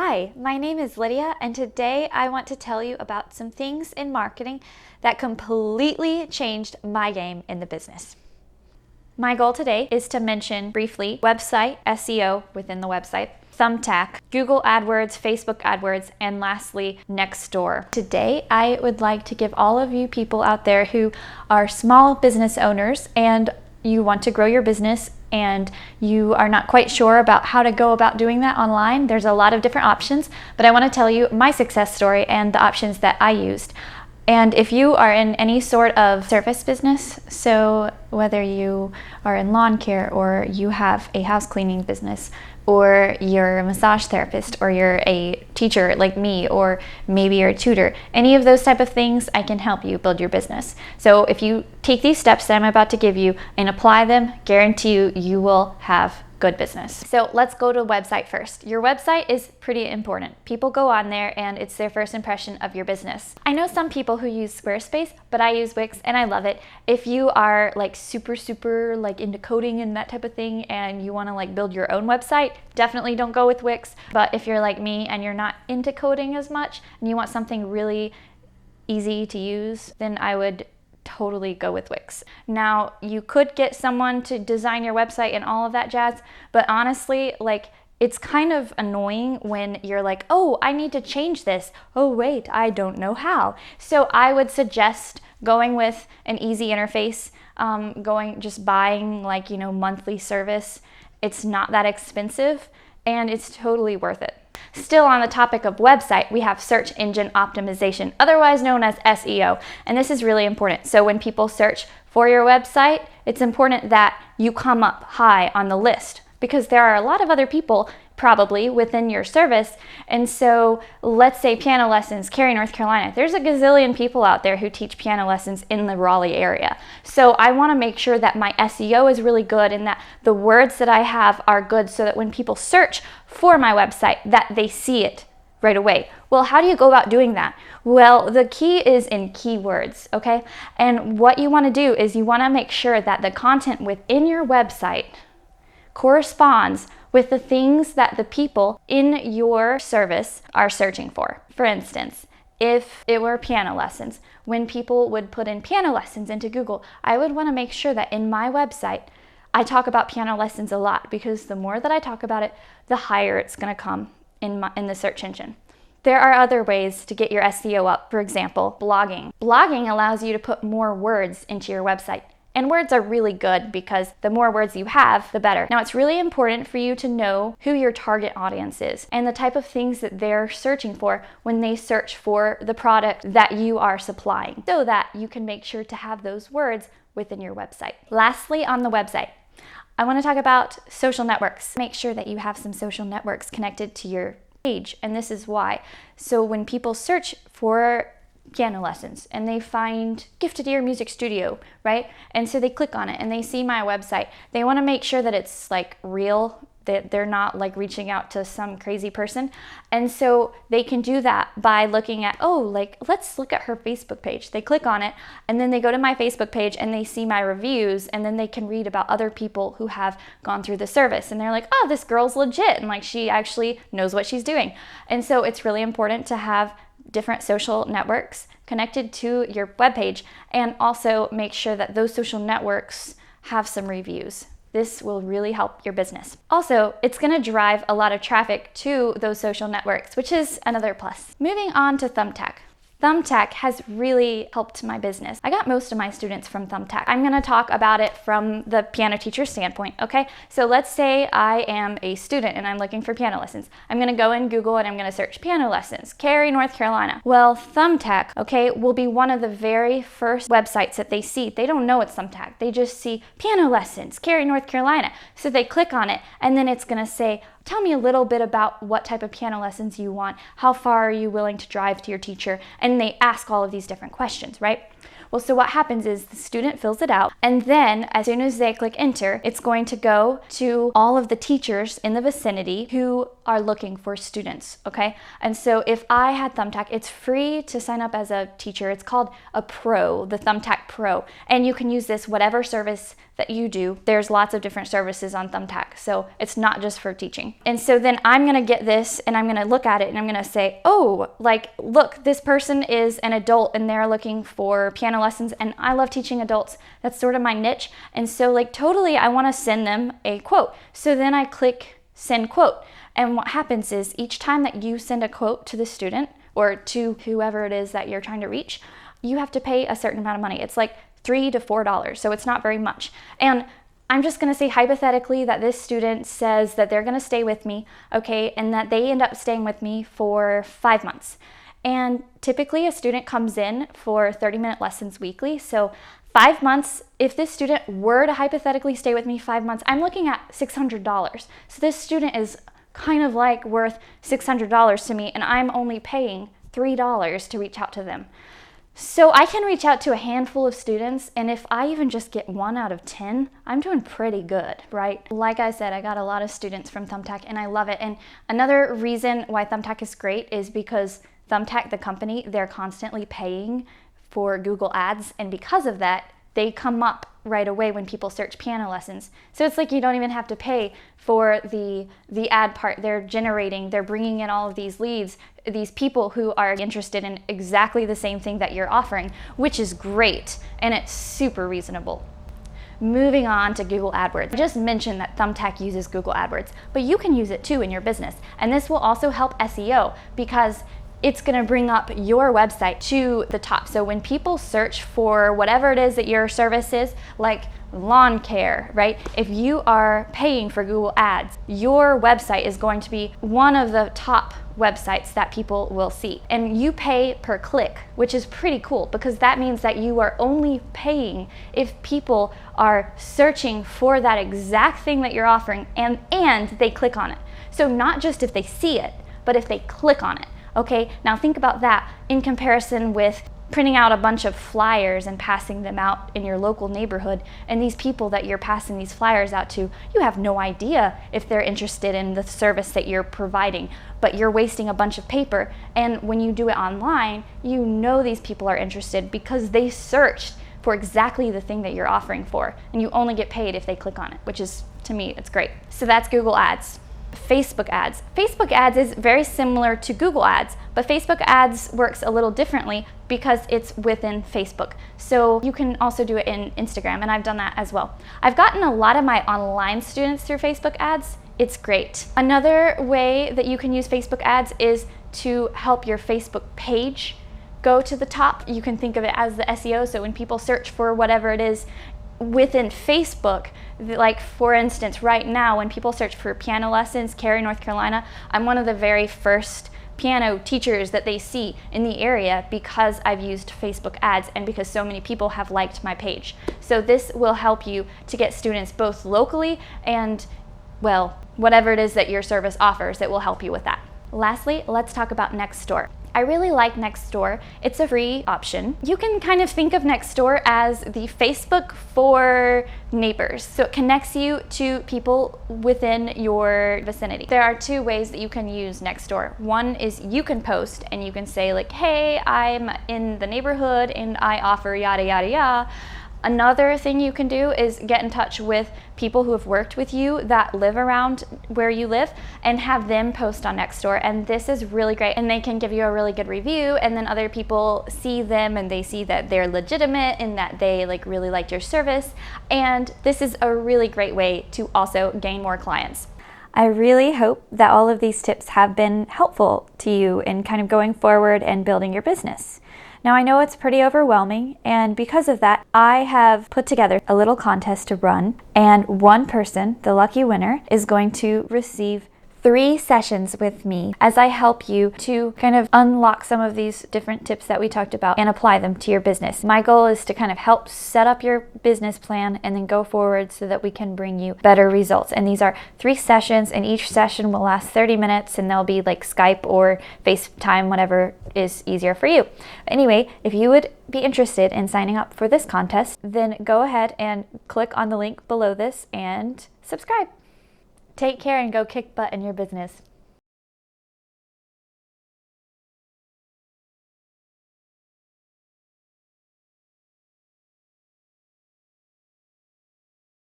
Hi, my name is Lydia, and today I want to tell you about some things in marketing that completely changed my game in the business. My goal today is to mention briefly website SEO within the website, Thumbtack, Google AdWords, Facebook AdWords, and lastly, Nextdoor. Today, I would like to give all of you people out there who are small business owners and you want to grow your business and you are not quite sure about how to go about doing that online. There's a lot of different options, but I want to tell you my success story and the options that I used. And if you are in any sort of service business, so whether you are in lawn care or you have a house cleaning business or you're a massage therapist or you're a teacher like me or maybe you're a tutor, any of those type of things, I can help you build your business. So if you take these steps that I'm about to give you and apply them, guarantee you will have good business. So let's go to the website first. Your website is pretty important. People go on there and it's their first impression of your business. I know some people who use Squarespace, but I use Wix and I love it. If you are like super like into coding and that type of thing and you want to like build your own website, definitely don't go with Wix. But if you're like me and you're not into coding as much and you want something really easy to use, then I would totally go with Wix. Now, you could get someone to design your website and all of that jazz, but honestly, like, it's kind of annoying when you're like, oh, I need to change this. Oh, wait, I don't know how. So I would suggest going with an easy interface, just buying like, monthly service. It's not that expensive and it's totally worth it. Still on the topic of website, we have search engine optimization, otherwise known as SEO, and this is really important. So when people search for your website, it's important that you come up high on the list because there are a lot of other people probably within your service. And so let's say piano lessons, Cary, North Carolina. There's a gazillion people out there who teach piano lessons in the Raleigh area. So I want to make sure that my SEO is really good and that the words that I have are good so that when people search for my website, that they see it right away. Well, how do you go about doing that? Well, the key is in keywords, okay? And what you want to do is you want to make sure that the content within your website corresponds with the things that the people in your service are searching for. For instance, if it were piano lessons, when people would put in piano lessons into Google, I would want to make sure that in my website, I talk about piano lessons a lot because the more that I talk about it, the higher it's going to come in the search engine. There are other ways to get your SEO up. For example, blogging. Blogging allows you to put more words into your website. And words are really good because the more words you have, the better. Now, it's really important for you to know who your target audience is and the type of things that they're searching for when they search for the product that you are supplying so that you can make sure to have those words within your website. Lastly, on the website, I want to talk about social networks. Make sure that you have some social networks connected to your page, and this is why. So when people search for piano lessons and they find Gifted Ear Music Studio, right? And so they click on it and they see my website. They want to make sure that it's like real, that they're not like reaching out to some crazy person. And so they can do that by looking at, let's look at her Facebook page. They click on it and then they go to my Facebook page and they see my reviews and then they can read about other people who have gone through the service. And they're like, oh, this girl's legit and like she actually knows what she's doing. And so it's really important to have different social networks connected to your webpage and also make sure that those social networks have some reviews. This will really help your business. Also, it's going to drive a lot of traffic to those social networks, which is another plus. Moving on to Thumbtack. Thumbtack has really helped my business. I got most of my students from Thumbtack. I'm going to talk about it from the piano teacher standpoint, okay? So let's say I am a student and I'm looking for piano lessons. I'm going to go in Google and I'm going to search piano lessons, Cary, North Carolina. Well, Thumbtack, okay, will be one of the very first websites that they see. They don't know it's Thumbtack. They just see piano lessons, Cary, North Carolina. So they click on it and then it's going to say, tell me a little bit about what type of piano lessons you want. How far are you willing to drive to your teacher? And they ask all of these different questions, right? Well, so what happens is the student fills it out, and then as soon as they click enter, it's going to go to all of the teachers in the vicinity who are looking for students, okay? And so if I had Thumbtack, it's free to sign up as a teacher. It's called a pro, the Thumbtack Pro, and you can use this whatever service that you do. There's lots of different services on Thumbtack, so it's not just for teaching. And so then I'm gonna get this and I'm gonna look at it and I'm gonna say, oh, like, look, this person is an adult and they're looking for piano lessons, and I love teaching adults. That's sort of my niche. And so like totally I wanna send them a quote. So then I click send quote. And what happens is each time that you send a quote to the student or to whoever it is that you're trying to reach, you have to pay a certain amount of money. It's like $3 to $4, so it's not very much. And I'm just gonna say hypothetically that this student says that they're gonna stay with me, okay, and that they end up staying with me for 5 months. And typically a student comes in for 30-minute lessons weekly, so 5 months, if this student were to hypothetically stay with me 5 months, I'm looking at $600. So this student is kind of like worth $600 to me, and I'm only paying $3 to reach out to them. So I can reach out to a handful of students, and if I even just get 1 out of 10, I'm doing pretty good, right? Like I said, I got a lot of students from Thumbtack and I love it. And another reason why Thumbtack is great is because Thumbtack, the company, they're constantly paying for Google Ads, and because of that, they come up right away when people search piano lessons. So it's like you don't even have to pay for the ad part. They're bringing in all of these leads, these people who are interested in exactly the same thing that you're offering, which is great, and it's super reasonable. Moving on to Google AdWords. I just mentioned that Thumbtack uses Google AdWords, but you can use it too in your business. And this will also help SEO because it's gonna bring up your website to the top. So when people search for whatever it is that your service is, like lawn care, right? If you are paying for Google Ads, your website is going to be one of the top websites that people will see. And you pay per click, which is pretty cool because that means that you are only paying if people are searching for that exact thing that you're offering and they click on it. So not just if they see it, but if they click on it. Okay, now think about that in comparison with printing out a bunch of flyers and passing them out in your local neighborhood, and these people that you're passing these flyers out to, you have no idea if they're interested in the service that you're providing, but you're wasting a bunch of paper. And when you do it online, you know these people are interested because they searched for exactly the thing that you're offering for, and you only get paid if they click on it, which is, to me, it's great. So that's Google Ads. Facebook ads. Facebook ads is very similar to Google Ads, but Facebook ads works a little differently because it's within Facebook. So you can also do it in Instagram, and I've done that as well. I've gotten a lot of my online students through Facebook ads. It's great. Another way that you can use Facebook ads is to help your Facebook page go to the top. You can think of it as the SEO, so when people search for whatever it is within Facebook, like for instance, right now when people search for piano lessons, Cary, North Carolina, I'm one of the very first piano teachers that they see in the area because I've used Facebook ads and because so many people have liked my page. So this will help you to get students both locally and, well, whatever it is that your service offers, it will help you with that. Lastly, let's talk about Nextdoor. I really like Nextdoor. It's a free option. You can kind of think of Nextdoor as the Facebook for neighbors. So it connects you to people within your vicinity. There are 2 ways that you can use Nextdoor. One is you can post and you can say like, hey, I'm in the neighborhood and I offer yada yada yada. Another thing you can do is get in touch with people who have worked with you that live around where you live and have them post on Nextdoor, and this is really great, and they can give you a really good review, and then other people see them and they see that they're legitimate and that they really liked your service, and this is a really great way to also gain more clients. I really hope that all of these tips have been helpful to you in kind of going forward and building your business. Now I know it's pretty overwhelming, and because of that, I have put together a little contest to run, and one person, the lucky winner, is going to receive 3 sessions with me as I help you to kind of unlock some of these different tips that we talked about and apply them to your business. My goal is to kind of help set up your business plan and then go forward so that we can bring you better results. And these are 3 sessions, and each session will last 30 minutes, and they'll be like Skype or FaceTime, whatever is easier for you. Anyway, if you would be interested in signing up for this contest, then go ahead and click on the link below this and subscribe. Take care and go kick butt in your business.